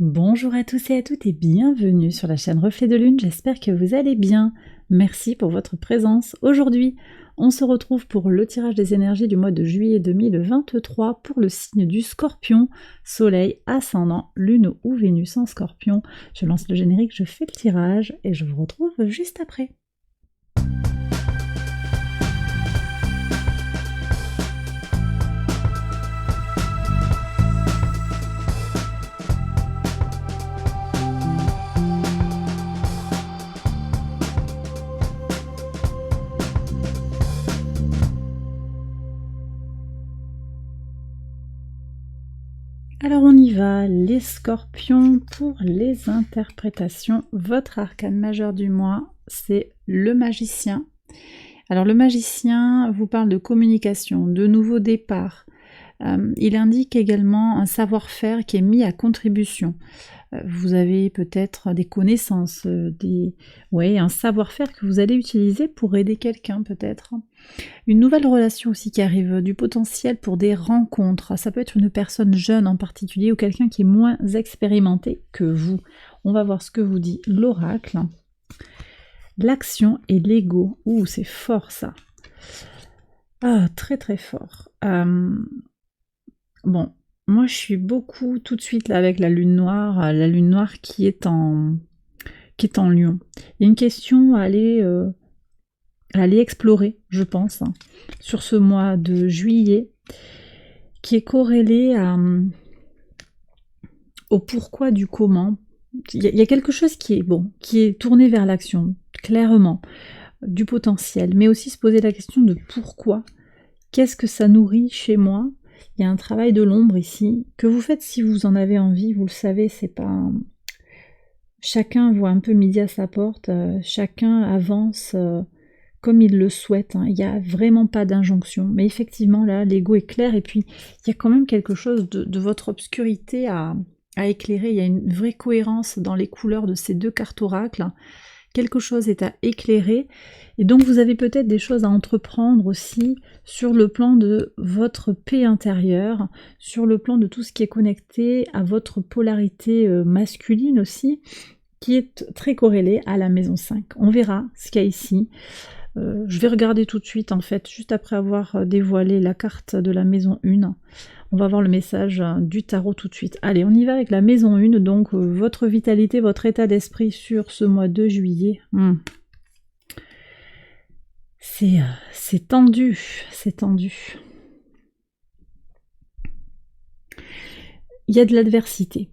Bonjour à tous et à toutes et bienvenue sur la chaîne Reflet de Lune, j'espère que vous allez bien. Merci pour votre présence. Aujourd'hui, on se retrouve pour le tirage des énergies du mois de juillet 2023 pour le signe du Scorpion, Soleil, Ascendant, Lune ou Vénus en Scorpion. Je lance le générique, je fais le tirage et je vous retrouve juste après. Alors on y va, les scorpions, pour les interprétations. Votre arcane majeur du mois, c'est le magicien. Alors le magicien vous parle de communication, de nouveaux départs. Il indique également un savoir-faire qui est mis à contribution. Vous avez peut-être des connaissances, un savoir-faire que vous allez utiliser pour aider quelqu'un peut-être. Une nouvelle relation aussi qui arrive, du potentiel pour des rencontres. Ça peut être une personne jeune en particulier ou quelqu'un qui est moins expérimenté que vous. On va voir ce que vous dit l'oracle. L'action et l'ego. Ouh, c'est fort ça. Ah, très très fort. Bon, moi je suis beaucoup tout de suite là avec la lune noire qui est en Lion. Il y a une question à aller explorer, je pense, hein, sur ce mois de juillet, qui est corrélée au pourquoi du comment. Il y a quelque chose qui est tourné vers l'action, clairement, du potentiel, mais aussi se poser la question de pourquoi, qu'est-ce que ça nourrit chez moi. Il y a un travail de l'ombre ici, que vous faites si vous en avez envie, vous le savez, c'est pas... Chacun voit un peu midi à sa porte, chacun avance comme il le souhaite, hein. Il n'y a vraiment pas d'injonction, mais effectivement là, l'ego est clair, et puis il y a quand même quelque chose de votre obscurité à éclairer. Il y a une vraie cohérence dans les couleurs de ces deux cartes oracles. Quelque chose est à éclairer, et donc vous avez peut-être des choses à entreprendre aussi sur le plan de votre paix intérieure, sur le plan de tout ce qui est connecté à votre polarité masculine aussi, qui est très corrélée à la maison 5. On verra ce qu'il y a ici. Je vais regarder tout de suite, en fait, juste après avoir dévoilé la carte de la maison 1. On va voir le message du tarot tout de suite. Allez, on y va avec la maison 1, donc votre vitalité, votre état d'esprit sur ce mois de juillet. C'est tendu, c'est tendu. Il y a de l'adversité.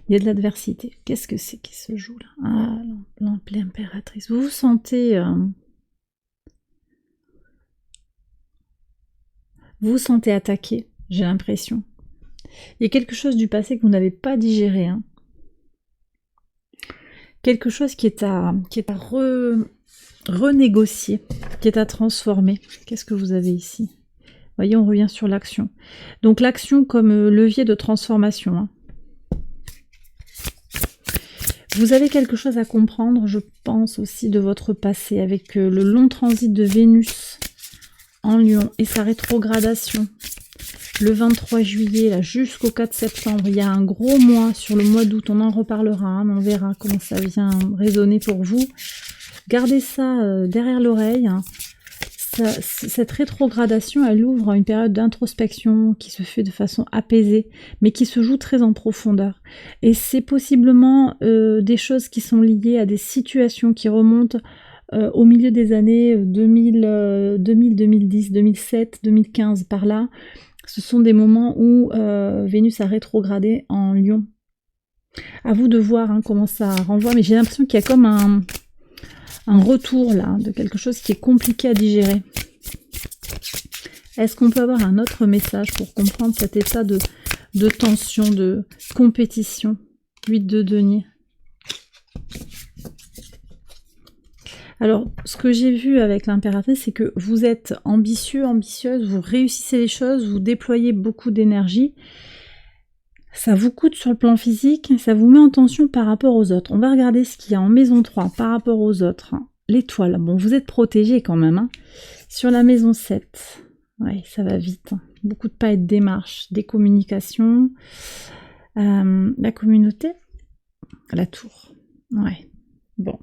Il y a de l'adversité. Qu'est-ce que c'est qui se joue là? Ah, l'impératrice. Vous vous sentez... Vous vous sentez attaqué, j'ai l'impression. Il y a quelque chose du passé que vous n'avez pas digéré. Hein. Quelque chose qui est à renégocier, qui est à transformer. Qu'est-ce que vous avez ici? Voyez, on revient sur l'action. Donc l'action comme levier de transformation. Hein. Vous avez quelque chose à comprendre, je pense, aussi de votre passé, avec le long transit de Vénus en Lion et sa rétrogradation. Le 23 juillet, là, jusqu'au 4 septembre, il y a un gros mois sur le mois d'août, on en reparlera, hein, on verra comment ça vient résonner pour vous. Gardez ça derrière l'oreille. Hein. Cette rétrogradation, elle ouvre une période d'introspection qui se fait de façon apaisée, mais qui se joue très en profondeur. Et c'est possiblement des choses qui sont liées à des situations qui remontent au milieu des années 2000, 2010, 2007, 2015, par là. Ce sont des moments où Vénus a rétrogradé en Lion. À vous de voir hein, comment ça renvoie, mais j'ai l'impression qu'il y a comme un retour là, de quelque chose qui est compliqué à digérer. Est-ce qu'on peut avoir un autre message pour comprendre cet état de tension, de compétition? 8 de denier. Alors, ce que j'ai vu avec l'impératrice, c'est que vous êtes ambitieux, ambitieuse, vous réussissez les choses, vous déployez beaucoup d'énergie. Ça vous coûte sur le plan physique, ça vous met en tension par rapport aux autres. On va regarder ce qu'il y a en maison 3 par rapport aux autres. L'étoile, bon, vous êtes protégé quand même. Hein. Sur la maison 7, ouais, ça va vite. Hein. Beaucoup de pas et de démarches, des communications. La communauté, la tour. Ouais, bon.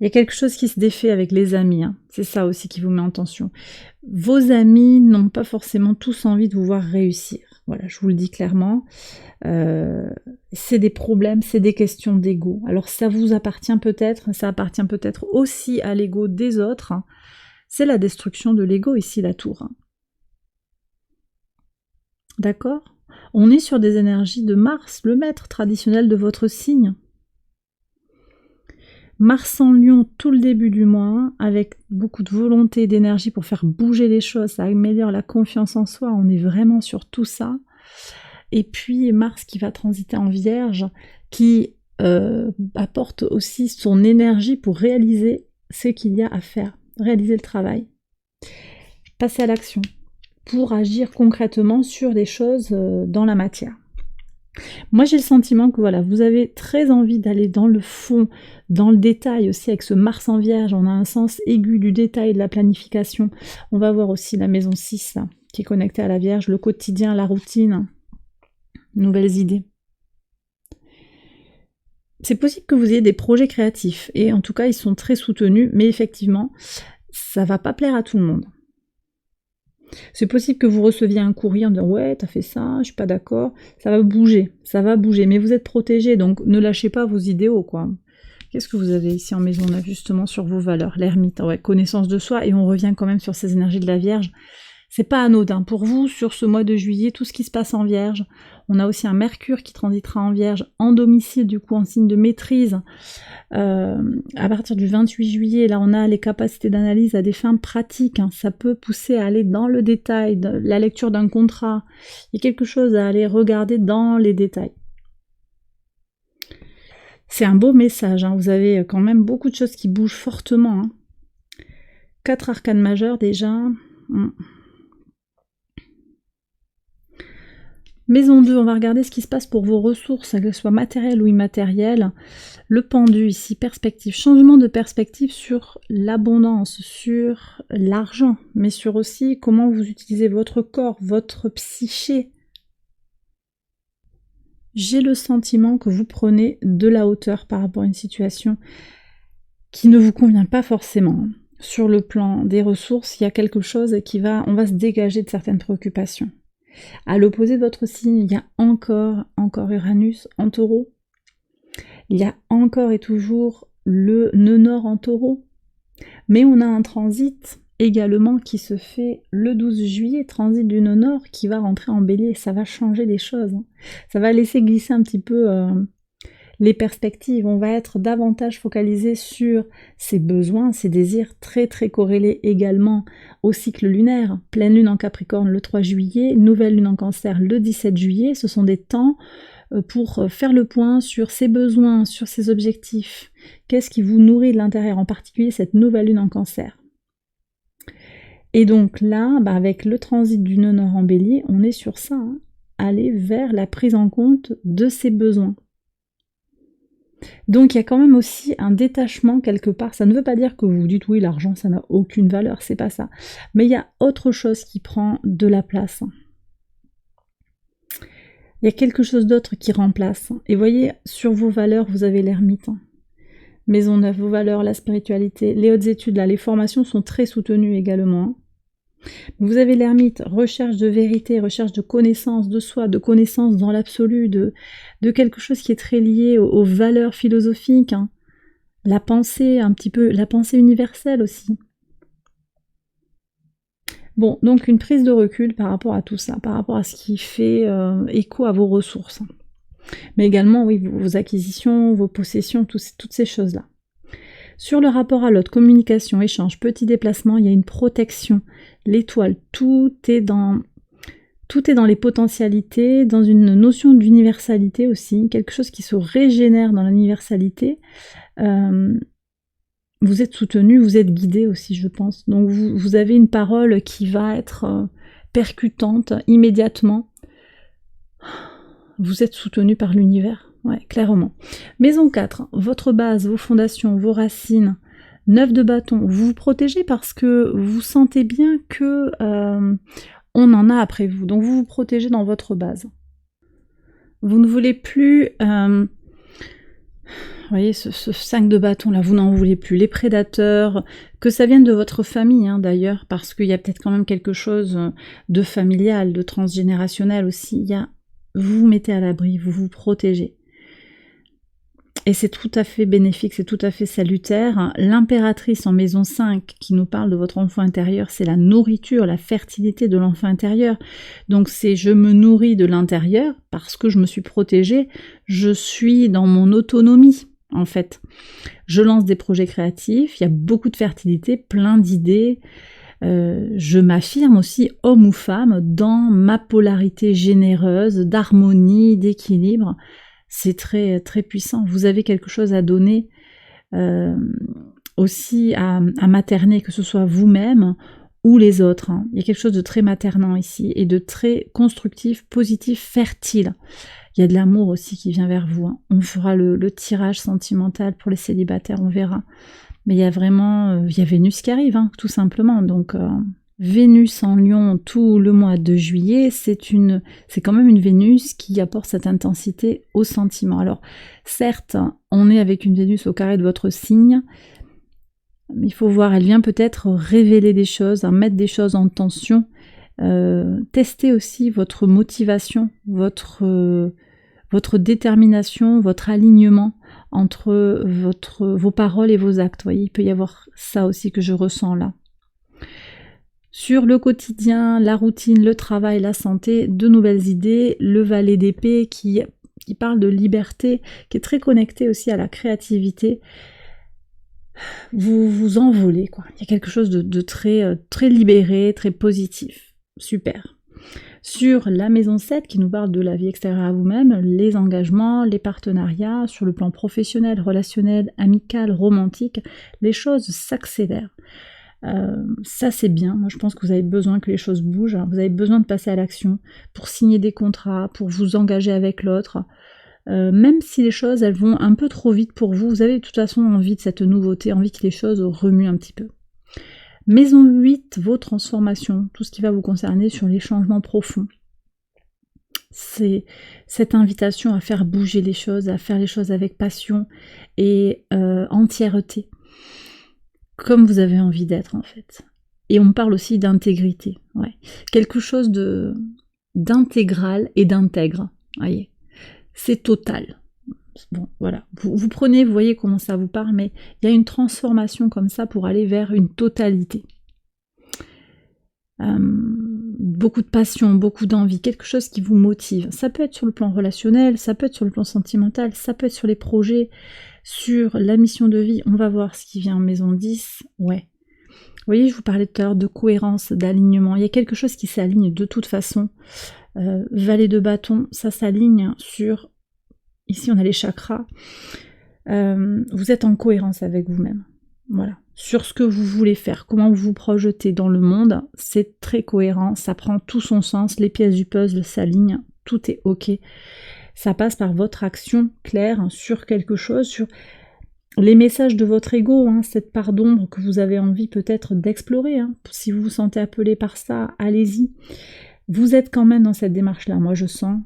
Il y a quelque chose qui se défait avec les amis, hein. C'est ça aussi qui vous met en tension. Vos amis n'ont pas forcément tous envie de vous voir réussir. Voilà, je vous le dis clairement. C'est des problèmes, c'est des questions d'ego. Alors ça vous appartient peut-être, ça appartient peut-être aussi à l'ego des autres. Hein. C'est la destruction de l'ego ici, la tour. Hein. D'accord ? On est sur des énergies de Mars, le maître traditionnel de votre signe. Mars en Lion tout le début du mois, avec beaucoup de volonté et d'énergie pour faire bouger les choses, ça améliore la confiance en soi, on est vraiment sur tout ça. Et puis Mars qui va transiter en Vierge, qui apporte aussi son énergie pour réaliser ce qu'il y a à faire, réaliser le travail, passer à l'action, pour agir concrètement sur des choses dans la matière. Moi j'ai le sentiment que voilà, vous avez très envie d'aller dans le fond, dans le détail aussi avec ce Mars en Vierge, on a un sens aigu du détail, de la planification. On va voir aussi la maison 6 là, qui est connectée à la Vierge, le quotidien, la routine, nouvelles idées. C'est possible que vous ayez des projets créatifs, et en tout cas ils sont très soutenus, mais effectivement, ça va pas plaire à tout le monde. C'est possible que vous receviez un courrier en disant « Ouais, t'as fait ça, je suis pas d'accord », ça va bouger, mais vous êtes protégé, donc ne lâchez pas vos idéaux, quoi. Qu'est-ce que vous avez ici en maison 9, justement, sur vos valeurs? L'ermite, ouais, connaissance de soi, et on revient quand même sur ces énergies de la Vierge. C'est pas anodin pour vous, sur ce mois de juillet, tout ce qui se passe en Vierge. On a aussi un Mercure qui transitera en Vierge, en domicile, du coup en signe de maîtrise. À partir du 28 juillet, là on a les capacités d'analyse à des fins pratiques. Hein. Ça peut pousser à aller dans le détail, la lecture d'un contrat. Il y a quelque chose à aller regarder dans les détails. C'est un beau message, hein. Vous avez quand même beaucoup de choses qui bougent fortement. Hein. 4 arcanes majeures déjà. Maison 2, on va regarder ce qui se passe pour vos ressources, qu'elles soient matérielles ou immatérielles. Le pendu ici, perspective, changement de perspective sur l'abondance, sur l'argent, mais sur aussi comment vous utilisez votre corps, votre psyché. J'ai le sentiment que vous prenez de la hauteur par rapport à une situation qui ne vous convient pas forcément. Sur le plan des ressources, il y a quelque chose on va se dégager de certaines préoccupations. À l'opposé de votre signe, il y a encore Uranus en Taureau. Il y a encore et toujours le nœud nord en Taureau. Mais on a un transit également qui se fait le 12 juillet, transit du nœud nord qui va rentrer en Bélier. Ça va changer les choses. Ça va laisser glisser un petit peu les perspectives. On va être davantage focalisé sur ses besoins, ses désirs, très très corrélés également au cycle lunaire. Pleine lune en Capricorne le 3 juillet, nouvelle lune en Cancer le 17 juillet. Ce sont des temps pour faire le point sur ses besoins, sur ses objectifs. Qu'est-ce qui vous nourrit de l'intérieur, en particulier cette nouvelle lune en Cancer. Et donc là, avec le transit du nœud nord en Bélier, on est sur ça, hein, aller vers la prise en compte de ses besoins. Donc il y a quand même aussi un détachement quelque part. Ça ne veut pas dire que vous vous dites oui, l'argent ça n'a aucune valeur, c'est pas ça. Mais il y a autre chose qui prend de la place. Il y a quelque chose d'autre qui remplace. Et voyez, sur vos valeurs, vous avez l'ermite. Maison 9, vos valeurs, la spiritualité, les hautes études, là, les formations sont très soutenues également. Vous avez l'ermite, recherche de vérité, recherche de connaissance de soi, de connaissance dans l'absolu, de quelque chose qui est très lié aux valeurs philosophiques, hein. La pensée, un petit peu, la pensée universelle aussi. Bon, donc une prise de recul par rapport à tout ça, par rapport à ce qui fait écho à vos ressources. Mais également, oui, vos acquisitions, vos possessions, toutes ces choses-là. Sur le rapport à l'autre, communication, échange, petit déplacement, il y a une protection. L'étoile, tout est dans les potentialités, dans une notion d'universalité aussi, quelque chose qui se régénère dans l'universalité. Vous êtes soutenu, vous êtes guidé aussi, je pense. Donc vous avez une parole qui va être percutante immédiatement. Vous êtes soutenu par l'univers, ouais, clairement. Maison 4, votre base, vos fondations, vos racines. 9 de bâton, vous vous protégez parce que vous sentez bien que on en a après vous. Donc vous vous protégez dans votre base. Vous ne voulez plus... vous voyez, ce 5 de bâton là, vous n'en voulez plus. Les prédateurs, que ça vienne de votre famille hein, d'ailleurs, parce qu'il y a peut-être quand même quelque chose de familial, de transgénérationnel aussi. Vous vous mettez à l'abri, vous vous protégez. Et c'est tout à fait bénéfique, c'est tout à fait salutaire. L'impératrice en maison 5 qui nous parle de votre enfant intérieur, c'est la nourriture, la fertilité de l'enfant intérieur. Donc c'est je me nourris de l'intérieur parce que je me suis protégée, je suis dans mon autonomie en fait. Je lance des projets créatifs, il y a beaucoup de fertilité, plein d'idées. Je m'affirme aussi homme ou femme dans ma polarité généreuse, d'harmonie, d'équilibre. C'est très, très puissant. Vous avez quelque chose à donner aussi à materner, que ce soit vous-même ou les autres. Hein. Il y a quelque chose de très maternant ici et de très constructif, positif, fertile. Il y a de l'amour aussi qui vient vers vous. Hein. On fera le tirage sentimental pour les célibataires, on verra. Mais il y a vraiment... il y a Vénus qui arrive, hein, tout simplement. Donc... Vénus en Lion tout le mois de juillet, c'est quand même une Vénus qui apporte cette intensité au sentiment. Alors certes, on est avec une Vénus au carré de votre signe, mais il faut voir, elle vient peut-être révéler des choses, mettre des choses en tension, tester aussi votre motivation, votre détermination, votre alignement entre vos paroles et vos actes. Vous voyez, il peut y avoir ça aussi que je ressens là. Sur le quotidien, la routine, le travail, la santé, de nouvelles idées, le valet d'épée qui parle de liberté, qui est très connecté aussi à la créativité. Vous vous envolez, quoi. Il y a quelque chose de très, très libéré, très positif. Super. Sur la maison 7 qui nous parle de la vie extérieure à vous-même, les engagements, les partenariats, sur le plan professionnel, relationnel, amical, romantique, les choses s'accélèrent. Ça c'est bien, moi je pense que vous avez besoin que les choses bougent, hein. Vous avez besoin de passer à l'action pour signer des contrats, pour vous engager avec l'autre, même si les choses elles vont un peu trop vite pour vous, vous avez de toute façon envie de cette nouveauté, envie que les choses remuent un petit peu. Maison 8, vos transformations, tout ce qui va vous concerner sur les changements profonds. C'est cette invitation à faire bouger les choses, à faire les choses avec passion et entièreté. Comme vous avez envie d'être en fait. Et on me parle aussi d'intégrité, ouais. Quelque chose d'intégral et d'intègre, voyez. C'est total. Bon, voilà. Vous prenez, vous voyez comment ça vous parle, mais il y a une transformation comme ça pour aller vers une totalité. Beaucoup de passion, beaucoup d'envie, quelque chose qui vous motive. Ça peut être sur le plan relationnel, ça peut être sur le plan sentimental, ça peut être sur les projets, sur la mission de vie. On va voir ce qui vient en maison 10. Ouais. Vous voyez, je vous parlais tout à l'heure de cohérence, d'alignement. Il y a quelque chose qui s'aligne de toute façon. Valet de bâton, ça s'aligne sur... Ici, on a les chakras. Vous êtes en cohérence avec vous-même. Voilà. Sur ce que vous voulez faire, comment vous vous projetez dans le monde, c'est très cohérent, ça prend tout son sens, les pièces du puzzle s'alignent, tout est ok. Ça passe par votre action claire sur quelque chose, sur les messages de votre ego, hein, cette part d'ombre que vous avez envie peut-être d'explorer. Hein. Si vous vous sentez appelé par ça, allez-y. Vous êtes quand même dans cette démarche-là, moi je sens.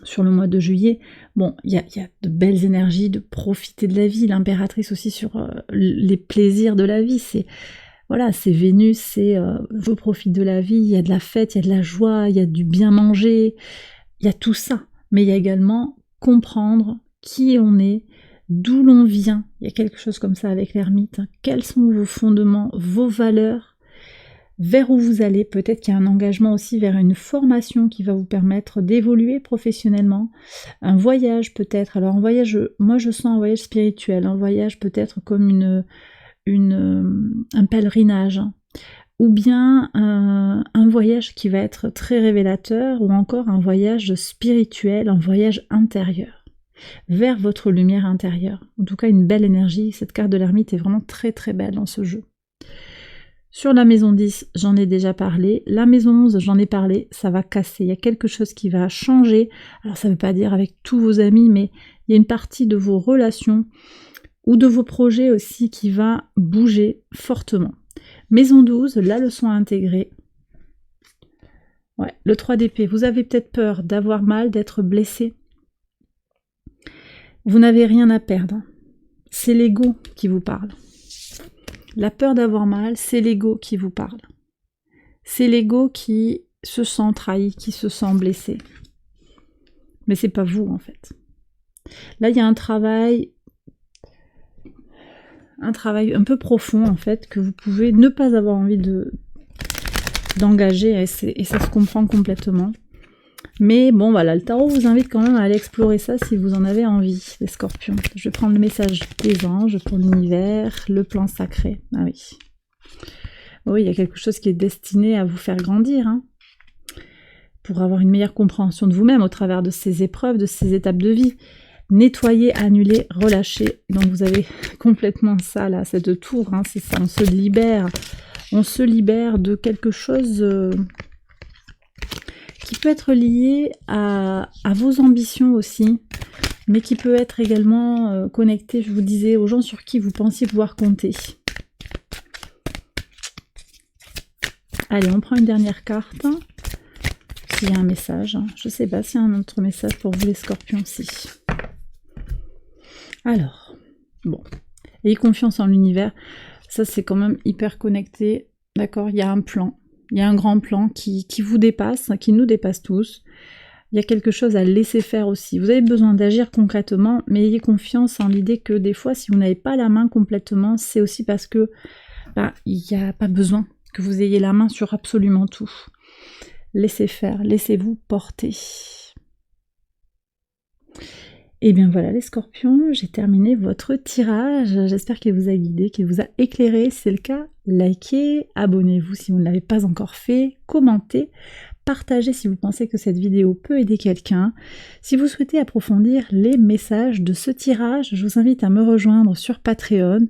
Sur le mois de juillet, bon, il y a de belles énergies, de profiter de la vie, l'impératrice aussi sur les plaisirs de la vie, c'est Vénus, c'est je profite de la vie, il y a de la fête, il y a de la joie, il y a du bien manger, il y a tout ça, mais il y a également comprendre qui on est, d'où l'on vient, il y a quelque chose comme ça avec l'ermite, hein. Quels sont vos fondements, vos valeurs, vers où vous allez, peut-être qu'il y a un engagement aussi vers une formation qui va vous permettre d'évoluer professionnellement, un voyage peut-être, alors un voyage, moi je sens un voyage spirituel, un voyage peut-être comme un pèlerinage, hein. Ou bien un voyage qui va être très révélateur, ou encore un voyage spirituel, un voyage intérieur, vers votre lumière intérieure. En tout cas une belle énergie, cette carte de l'ermite est vraiment très très belle dans ce jeu. Sur la maison 10, j'en ai déjà parlé. La maison 11, j'en ai parlé, ça va casser. Il y a quelque chose qui va changer. Alors ça ne veut pas dire avec tous vos amis, mais il y a une partie de vos relations ou de vos projets aussi qui va bouger fortement. Maison 12, la leçon à intégrer. Ouais, le 3 d'épée. Vous avez peut-être peur d'avoir mal, d'être blessé. Vous n'avez rien à perdre. C'est l'ego qui vous parle. La peur d'avoir mal, c'est l'ego qui vous parle. C'est l'ego qui se sent trahi, qui se sent blessé. Mais c'est pas vous en fait. Là, il y a un travail un peu profond en fait que vous pouvez ne pas avoir envie d'engager et ça se comprend complètement. Mais bon voilà, le tarot vous invite quand même à aller explorer ça si vous en avez envie, les scorpions. Je vais prendre le message des anges pour l'univers, le plan sacré. Ah oui. Oui, il y a quelque chose qui est destiné à vous faire grandir, hein, pour avoir une meilleure compréhension de vous-même au travers de ces épreuves, de ces étapes de vie. Nettoyer, annuler, relâcher. Donc vous avez complètement ça là, cette tour, hein, c'est ça, on se libère. On se libère de quelque chose qui peut être lié à vos ambitions aussi, mais qui peut être également connecté, je vous disais, aux gens sur qui vous pensiez pouvoir compter. Allez, on prend une dernière carte. S'il y a un message. Je ne sais pas s'il y a un autre message pour vous les scorpions aussi. Alors, bon. Ayez confiance en l'univers. Ça, c'est quand même hyper connecté. D'accord, il y a un plan. Il y a un grand plan qui vous dépasse, qui nous dépasse tous. Il y a quelque chose à laisser faire aussi. Vous avez besoin d'agir concrètement, mais ayez confiance en l'idée que des fois, si vous n'avez pas la main complètement, c'est aussi parce que il n'y a pas besoin que vous ayez la main sur absolument tout. Laissez faire, laissez-vous porter. Et bien voilà les scorpions, j'ai terminé votre tirage. J'espère qu'il vous a guidé, qu'il vous a éclairé. Si c'est le cas, likez, abonnez-vous si vous ne l'avez pas encore fait, commentez, partagez si vous pensez que cette vidéo peut aider quelqu'un. Si vous souhaitez approfondir les messages de ce tirage, je vous invite à me rejoindre sur Patreon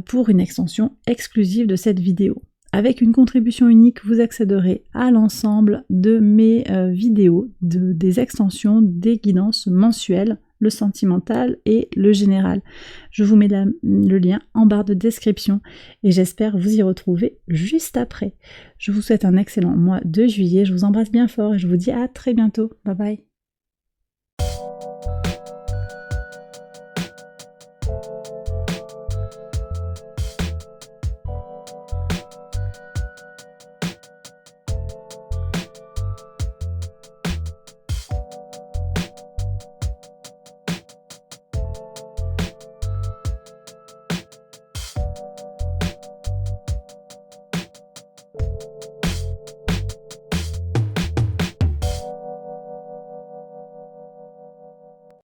pour une extension exclusive de cette vidéo. Avec une contribution unique, vous accéderez à l'ensemble de mes vidéos, des extensions, des guidances mensuelles, le sentimental et le général. Je vous mets le lien en barre de description et j'espère vous y retrouver juste après. Je vous souhaite un excellent mois de juillet, je vous embrasse bien fort et je vous dis à très bientôt. Bye bye.